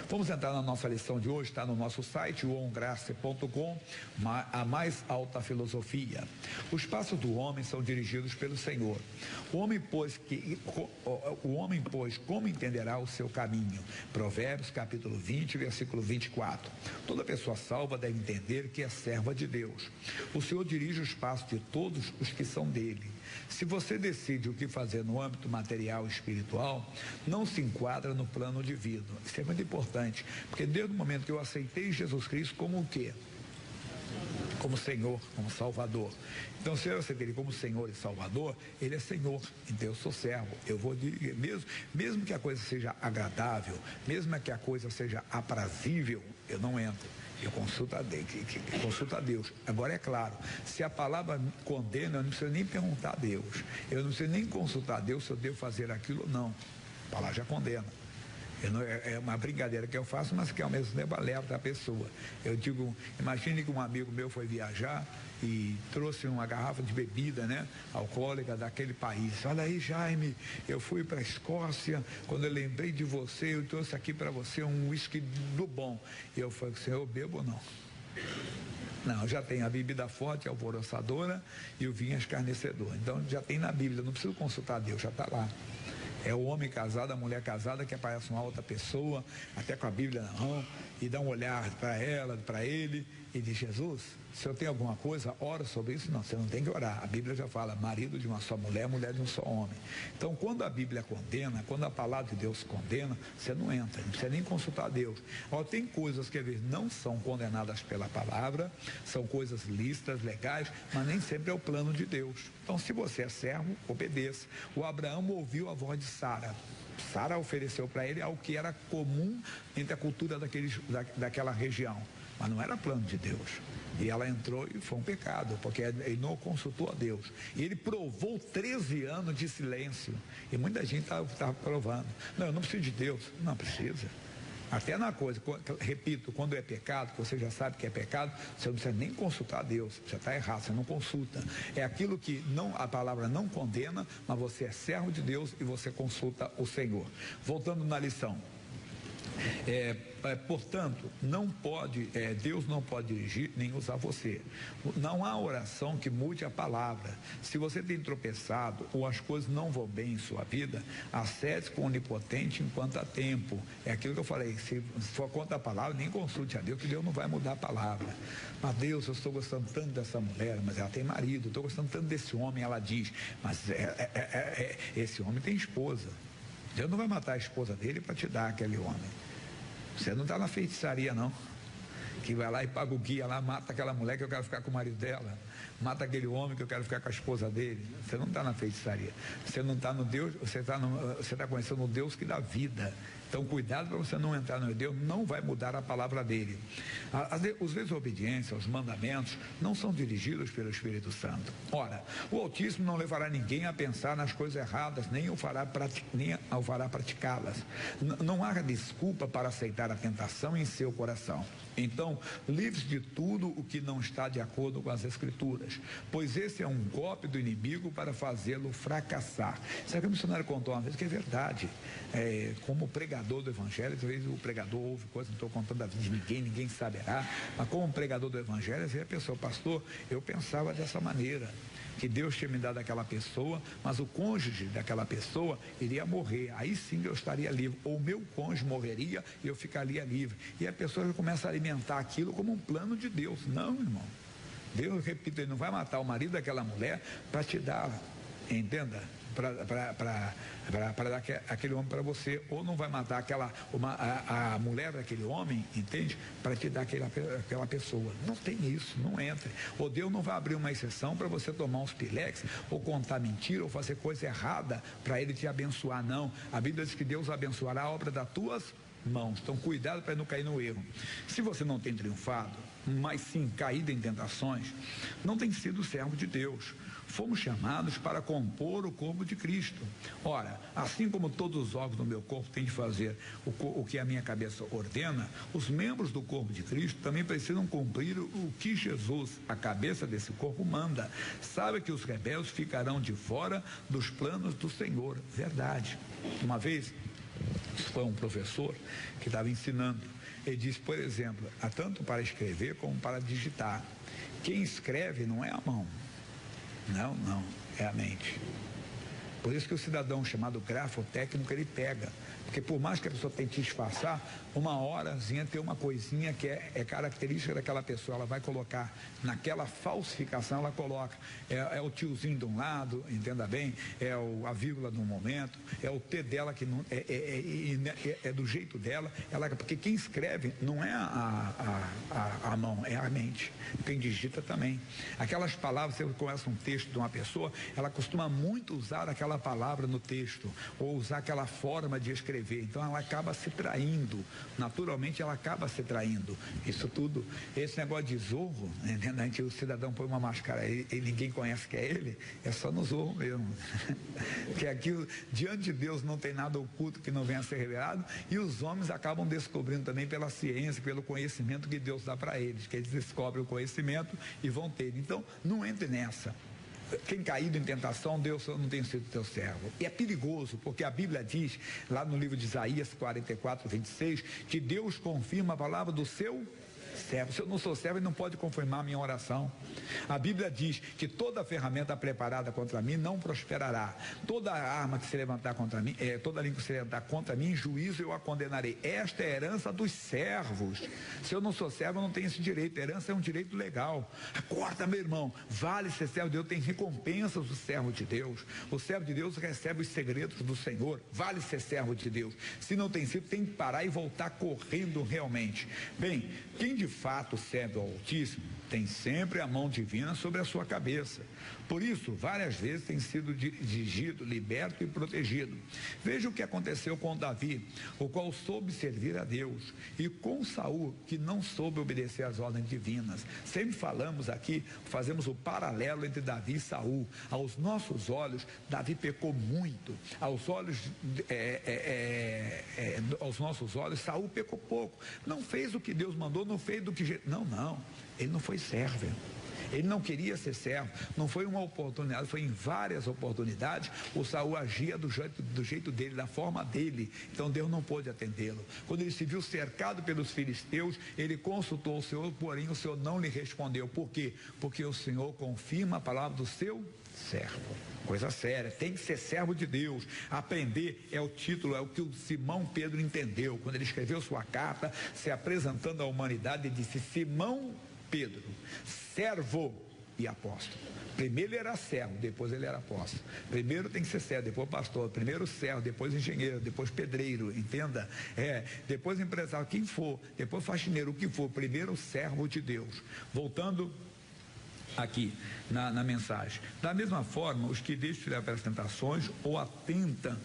Vamos entrar na nossa lição de hoje, está no nosso site, ongrace.com, a mais alta filosofia. Os passos do homem são dirigidos pelo Senhor. O homem, pois, como entenderá o seu caminho? Provérbios, capítulo 20, versículo 24. Toda pessoa salva deve entender que é serva de Deus. O Senhor dirige os passos de todos os que são dele. Se você decide o que fazer no âmbito material e espiritual, não se enquadra no plano divino. Isso é muito importante, porque desde o momento que eu aceitei Jesus Cristo como o quê? Como Senhor, como Salvador. Então, se eu aceitei Ele como Senhor e Salvador, Ele é Senhor, então eu sou servo. Eu vou dirigir, mesmo que a coisa seja agradável, mesmo que a coisa seja aprazível, eu não entro. Eu consulto a Deus. Agora, é claro, se a palavra condena, eu não preciso nem perguntar a Deus. Eu não preciso nem consultar a Deus se eu devo fazer aquilo ou não. A palavra já condena. É uma brincadeira que eu faço, mas que ao mesmo tempo alerta a pessoa. Eu digo, imagine que um amigo meu foi viajar e trouxe uma garrafa de bebida, né, alcoólica daquele país. Olha aí, Jaime, eu fui para a Escócia, quando eu lembrei de você, eu trouxe aqui para você um uísque do bom. E eu falei, eu bebo ou não? Não, já tem a bebida forte, alvoroçadora, e o vinho escarnecedor. Então já tem na Bíblia, não preciso consultar a Deus, já está lá. É o homem casado, a mulher casada que aparece uma outra pessoa, até com a Bíblia na mão, e dá um olhar para ela, para ele, e diz, Jesus, se eu tenho alguma coisa, ora sobre isso. Não, você não tem que orar. A Bíblia já fala, marido de uma só mulher, mulher de um só homem. Então, quando a Bíblia condena, quando a palavra de Deus condena, você não entra, não precisa nem consultar a Deus. Ó, tem coisas que às vezes não são condenadas pela palavra, são coisas lícitas, legais, mas nem sempre é o plano de Deus. Então, se você é servo, obedeça. O Abraão ouviu a voz de Sara. Sara ofereceu para ele algo que era comum entre a cultura daquela região, mas não era plano de Deus. E ela entrou e foi um pecado, porque ele não consultou a Deus. E ele provou 13 anos de silêncio. E muita gente estava provando. Não, eu não preciso de Deus. Não precisa. Até na coisa, repito, quando é pecado, que você já sabe que é pecado, você não precisa nem consultar a Deus, você está errado, você não consulta. É aquilo que a palavra não condena, mas você é servo de Deus e você consulta o Senhor. Voltando na lição. Portanto, Deus não pode dirigir nem usar você. Não há oração que mude a palavra. Se você tem tropeçado ou as coisas não vão bem em sua vida, acesse com o onipotente enquanto há tempo. É aquilo que eu falei, se for contra a palavra, nem consulte a Deus, que Deus não vai mudar a palavra. Mas Deus, eu estou gostando tanto dessa mulher, mas ela tem marido, estou gostando tanto desse homem, ela diz, mas esse homem tem esposa. Deus não vai matar a esposa dele para te dar aquele homem. Você não está na feitiçaria, não. Que vai lá e paga o guia lá, mata aquela mulher que eu quero ficar com o marido dela, mata aquele homem que eu quero ficar com a esposa dele. Você não está na feitiçaria. Você não está no Deus, você está conhecendo o Deus que dá vida. Então, cuidado para você não entrar no Deus, não vai mudar a palavra dele. Os desobediências, os mandamentos, não são dirigidos pelo Espírito Santo. Ora, o Altíssimo não levará ninguém a pensar nas coisas erradas, nem o fará praticá-las. Não há desculpa para aceitar a tentação em seu coração. Então, livre-se de tudo o que não está de acordo com as Escrituras, pois esse é um golpe do inimigo para fazê-lo fracassar. Sabe que o missionário contou uma vez que é verdade. Como pregador do Evangelho, às vezes o pregador ouve coisas, não estou contando a vida de ninguém saberá, mas como pregador do Evangelho, às vezes a pessoa, pastor, eu pensava dessa maneira, que Deus tinha me dado aquela pessoa, mas o cônjuge daquela pessoa iria morrer, aí sim eu estaria livre, ou o meu cônjuge morreria e eu ficaria livre, e a pessoa já começa a alimentar aquilo como um plano de Deus. Não, irmão, Deus, repito, Ele não vai matar o marido daquela mulher para te dar, entenda, para dar aquele homem para você, ou não vai matar a mulher daquele homem, entende? Para te dar aquela pessoa. Não tem isso, não entra. Ou Deus não vai abrir uma exceção para você tomar uns pilex, ou contar mentira, ou fazer coisa errada para Ele te abençoar, não. A Bíblia diz que Deus abençoará a obra das tuas mãos. Então, cuidado para não cair no erro. Se você não tem triunfado, mas sim caído em tentações, não tem sido servo de Deus. Fomos chamados para compor o corpo de Cristo. Ora, assim como todos os órgãos do meu corpo têm de fazer o que a minha cabeça ordena, os membros do corpo de Cristo também precisam cumprir o que Jesus, a cabeça desse corpo, manda. Sabe que os rebeldes ficarão de fora dos planos do Senhor. Verdade. Uma vez Isso foi um professor que estava ensinando. Ele disse, por exemplo, há tanto para escrever como para digitar. Quem escreve não é a mão. Não, é a mente. Por isso que o cidadão chamado grafotécnico, ele pega. Porque por mais que a pessoa tente disfarçar, uma horazinha tem uma coisinha que é característica daquela pessoa. Ela vai colocar naquela falsificação, ela coloca. É o tiozinho de um lado, entenda bem, a vírgula de um momento, é o T dela que não é do jeito dela. Porque quem escreve não é a mão, é a mente. Quem digita também. Aquelas palavras, você começa um texto de uma pessoa, ela costuma muito usar aquela palavra no texto, ou usar aquela forma de escrever. Então ela acaba se traindo, naturalmente ela acaba se traindo. Isso tudo, esse negócio de Zorro, né, que o cidadão põe uma máscara e ninguém conhece que é ele, é só no Zorro mesmo. Porque aquilo, diante de Deus não tem nada oculto que não venha a ser revelado, e os homens acabam descobrindo também pela ciência, pelo conhecimento que Deus dá para eles, que eles descobrem o conhecimento e vão ter. Então não entre nessa. Quem caído em tentação, Deus não tem sido teu servo. E é perigoso, porque a Bíblia diz, lá no livro de Isaías 44, 26, que Deus confirma a palavra do seu servo. Se eu não sou servo, ele não pode confirmar a minha oração. A Bíblia diz que toda ferramenta preparada contra mim não prosperará. Toda arma que se levantar contra mim, toda língua que se levantar contra mim, em juízo eu a condenarei. Esta é a herança dos servos. Se eu não sou servo, eu não tenho esse direito. A herança é um direito legal. Acorda, meu irmão. Vale ser servo de Deus, tem recompensas do servo de Deus. O servo de Deus recebe os segredos do Senhor. Vale ser servo de Deus. Se não tem sido, tem que parar e voltar correndo realmente. Bem, quem de fato serve ao Altíssimo tem sempre a mão divina sobre a sua cabeça. Por isso, várias vezes tem sido dirigido, liberto e protegido. Veja o que aconteceu com Davi, o qual soube servir a Deus, e com Saul, que não soube obedecer às ordens divinas. Sempre falamos aqui, fazemos o paralelo entre Davi e Saul. Aos nossos olhos, Davi pecou muito. Aos nossos olhos, Saul pecou pouco. Não fez o que Deus mandou, não fez do que... Não. Ele não foi servo. Ele não queria ser servo. Não foi uma oportunidade, foi em várias oportunidades. O Saul agia do jeito dele, da forma dele. Então Deus não pôde atendê-lo. Quando ele se viu cercado pelos filisteus, ele consultou o Senhor, porém o Senhor não lhe respondeu. Por quê? Porque o Senhor confirma a palavra do seu servo. Coisa séria, tem que ser servo de Deus. Aprender é o título, é o que o Simão Pedro entendeu. Quando ele escreveu sua carta, se apresentando à humanidade, ele disse: Simão Pedro, servo e apóstolo. Primeiro ele era servo, depois ele era apóstolo. Primeiro tem que ser servo, depois pastor. Primeiro servo, depois engenheiro, depois pedreiro, entenda? Depois empresário, quem for, depois faxineiro, o que for. Primeiro servo de Deus. Voltando aqui na mensagem. Da mesma forma, os que deixam de levar pelas tentações ou atendem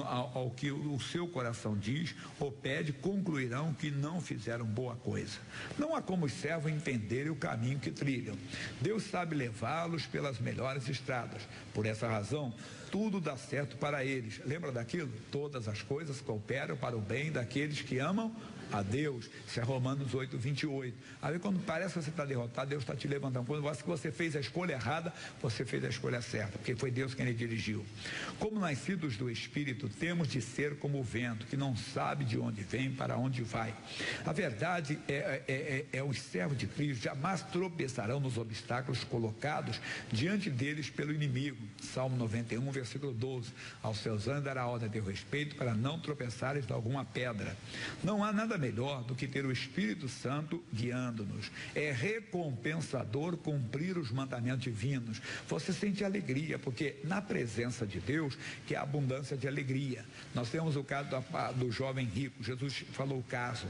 ao que o seu coração diz ou pede, concluirão que não fizeram boa coisa. Não há como os servos entenderem o caminho que trilham. Deus sabe levá-los pelas melhores estradas. Por essa razão, tudo dá certo para eles. Lembra daquilo? Todas as coisas cooperam para o bem daqueles que amam a Deus. Isso é Romanos 8, 28. Aí quando parece que você está derrotado, Deus está te levantando. Quando você fez a escolha errada, você fez a escolha certa, porque foi Deus quem lhe dirigiu. Como nascidos do Espírito, temos de ser como o vento, que não sabe de onde vem, para onde vai. A verdade os servos de Cristo jamais tropeçarão nos obstáculos colocados diante deles pelo inimigo. Salmo 91, versículo 12. Aos seus anjos dará ordem a teu respeito, para não tropeçares de alguma pedra. Não há nada melhor do que ter o Espírito Santo guiando-nos. É recompensador cumprir os mandamentos divinos. Você sente alegria, porque na presença de Deus que há abundância de alegria. Nós temos o caso do jovem rico. Jesus falou o caso.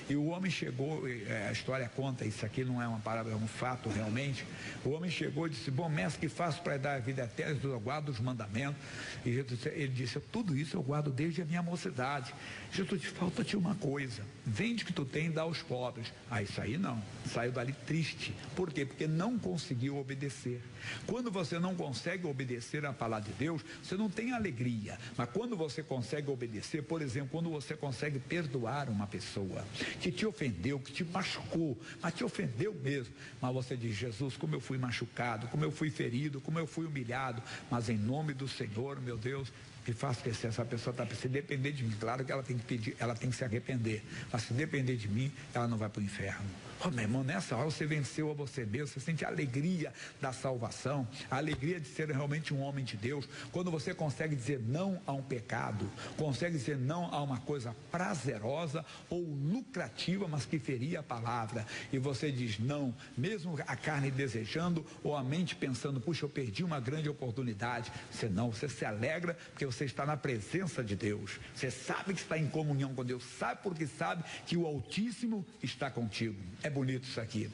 E o homem chegou, a história conta, isso aqui não é uma palavra, é um fato realmente. O homem chegou e disse: bom, mestre, que faço para dar a vida eterna? Eu guardo os mandamentos. E ele disse: tudo isso eu guardo desde a minha mocidade. Jesus disse: falta-te uma coisa. vende o que tu tem e dá aos pobres. Ah, isso aí não, saiu dali triste. Por quê? Porque não conseguiu obedecer. Quando você não consegue obedecer à palavra de Deus, você não tem alegria. Mas quando você consegue obedecer, por exemplo, quando você consegue perdoar uma pessoa que te ofendeu, que te machucou, mas te ofendeu mesmo, mas você diz: Jesus, como eu fui machucado, como eu fui ferido, como eu fui humilhado, mas em nome do Senhor, meu Deus, me faz esquecer, essa pessoa está precisando. Se depender de mim, claro que ela tem que pedir, ela tem que se arrepender, mas se depender de mim, ela não vai para o inferno. Oh, meu irmão, nessa hora você venceu a você mesmo, você sente a alegria da salvação, a alegria de ser realmente um homem de Deus, quando você consegue dizer não a um pecado, consegue dizer não a uma coisa prazerosa ou lucrativa, mas que feria a palavra, e você diz não, mesmo a carne desejando, ou a mente pensando: puxa, eu perdi uma grande oportunidade. Você se alegra, porque você está na presença de Deus, você sabe que está em comunhão com Deus, sabe porque sabe que o Altíssimo está contigo. É bonito isso aqui.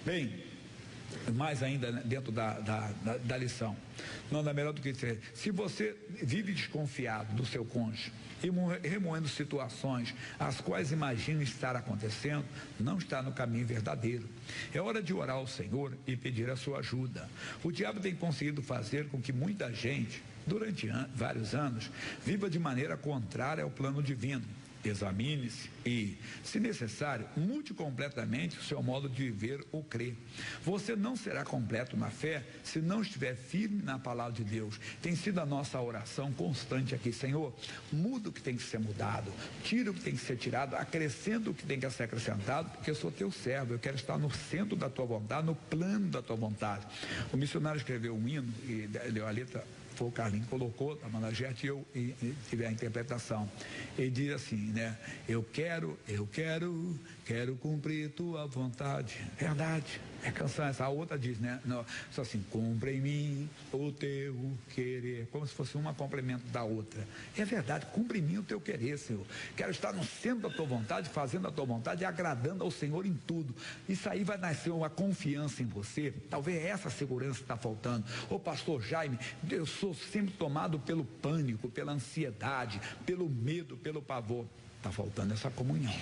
Bem, mais ainda dentro da lição, nada melhor do que dizer: se você vive desconfiado do seu cônjuge e remoendo situações as quais imagina estar acontecendo, não está no caminho verdadeiro. É hora de orar ao Senhor e pedir a sua ajuda. O diabo tem conseguido fazer com que muita gente, durante vários anos, viva de maneira contrária ao plano divino. Examine-se e, se necessário, mude completamente o seu modo de viver ou crer. Você não será completo na fé se não estiver firme na palavra de Deus. Tem sido a nossa oração constante aqui: Senhor, muda o que tem que ser mudado, tira o que tem que ser tirado, acrescenta o que tem que ser acrescentado, porque eu sou teu servo, eu quero estar no centro da tua vontade, no plano da tua vontade. O missionário escreveu um hino e leu a letra. Foi o Carlinhos colocou, a Managete, e eu tive a interpretação. Ele diz assim, né? Eu quero cumprir tua vontade. Verdade, é canção essa. A outra diz, né? Não, só assim: cumpra em mim o teu querer. Como se fosse uma complemento da outra. É verdade, cumpra em mim o teu querer, Senhor. Quero estar no centro da tua vontade, fazendo a tua vontade e agradando ao Senhor em tudo. Isso aí vai nascer uma confiança em você. Talvez essa segurança está faltando. Ô pastor Jaime, eu sou sempre tomado pelo pânico, pela ansiedade, pelo medo, pelo pavor. Está faltando essa comunhão.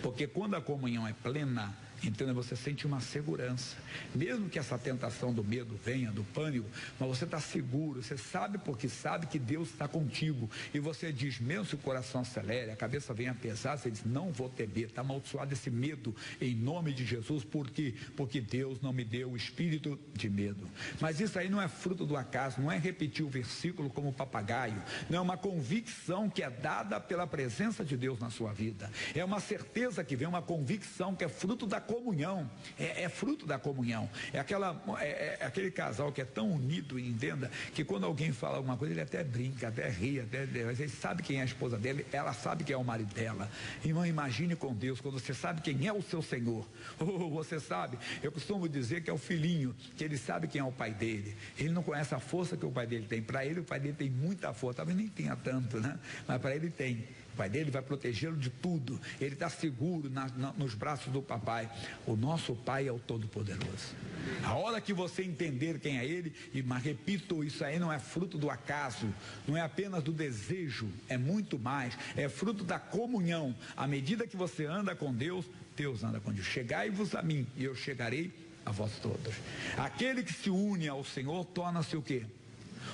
Porque quando a comunhão é plena, então você sente uma segurança. Mesmo que essa tentação do medo venha, do pânico, mas você está seguro, você sabe porque sabe que Deus está contigo. E você diz, mesmo se o coração acelere, a cabeça venha pesar, você diz: não vou temer, está amaldiçoado esse medo em nome de Jesus. Por quê? Porque Deus não me deu o espírito de medo. Mas isso aí não é fruto do acaso, não é repetir o versículo como papagaio, não é uma convicção que é dada pela presença de Deus na sua vida. É uma certeza que vem, uma convicção que é fruto da comunhão, é fruto da comunhão. É aquele casal que é tão unido, entenda, que quando alguém fala alguma coisa, ele até brinca, até ri, ele sabe quem é a esposa dele, ela sabe quem é o marido dela. Irmão, imagine com Deus, quando você sabe quem é o seu Senhor. Você sabe, eu costumo dizer que é o filhinho, que ele sabe quem é o pai dele. Ele não conhece a força que o pai dele tem. Para ele, o pai dele tem muita força, talvez nem tenha tanto, né? Mas para ele tem. O pai dele vai protegê-lo de tudo. Ele está seguro nos braços do papai. O nosso pai é o Todo-Poderoso. A hora que você entender quem é ele, mas repito, isso aí não é fruto do acaso, não é apenas do desejo, é muito mais, é fruto da comunhão. À medida que você anda com Deus, Deus anda com Deus. Chegai-vos a mim e eu chegarei a vós todos. Aquele que se une ao Senhor torna-se o quê?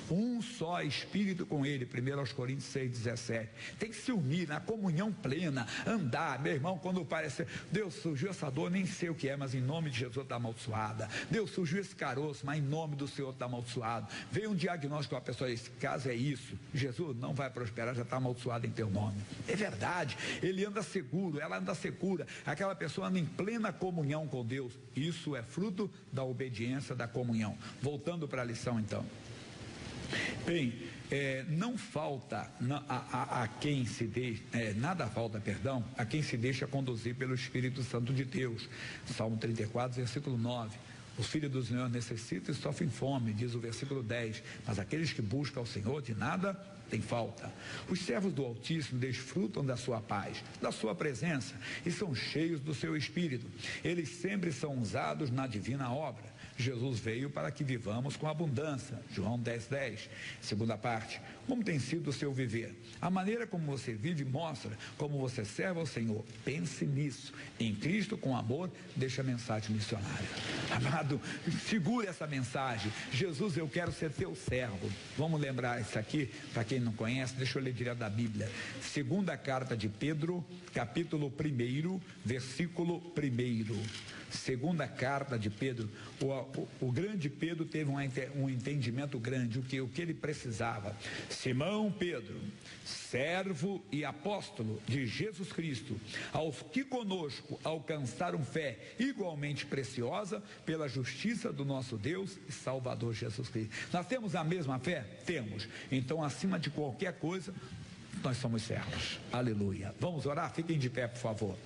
Um só espírito com ele. 1 Coríntios 6,17. Tem que se unir na comunhão plena, andar. Meu irmão, quando parece, Deus, surgiu essa dor, nem sei o que é, mas em nome de Jesus está amaldiçoada. Deus, surgiu esse caroço, mas em nome do Senhor está amaldiçoado. Veio um diagnóstico, a pessoa, esse caso é isso, Jesus não vai prosperar, já está amaldiçoado em teu nome. É verdade, ele anda seguro, ela anda segura, aquela pessoa anda em plena comunhão com Deus. Isso é fruto da obediência, da comunhão. Voltando para a lição então. Bem, não falta a quem se deixa, nada falta, perdão, a quem se deixa conduzir pelo Espírito Santo de Deus. Salmo 34, versículo 9. Os filhos do Senhor necessitam e sofrem fome, diz o versículo 10. Mas aqueles que buscam ao Senhor, de nada tem falta. Os servos do Altíssimo desfrutam da sua paz, da sua presença, e são cheios do seu Espírito. Eles sempre são usados na divina obra. Jesus veio para que vivamos com abundância. João 10:10. Segunda parte, como tem sido o seu viver? A maneira como você vive mostra como você serve ao Senhor. Pense nisso. Em Cristo, com amor, deixa a mensagem missionária. Amado, segure essa mensagem. Jesus, eu quero ser teu servo. Vamos lembrar isso aqui, para quem não conhece, deixa eu ler direto da Bíblia. Segunda carta de Pedro, capítulo 1, versículo 1. Segunda carta de Pedro, o grande Pedro teve um entendimento grande, o que ele precisava. Simão Pedro, servo e apóstolo de Jesus Cristo, aos que conosco alcançaram fé igualmente preciosa pela justiça do nosso Deus e Salvador Jesus Cristo. Nós temos a mesma fé? Temos. Então, acima de qualquer coisa, nós somos servos. Aleluia. Vamos orar? Fiquem de pé, por favor.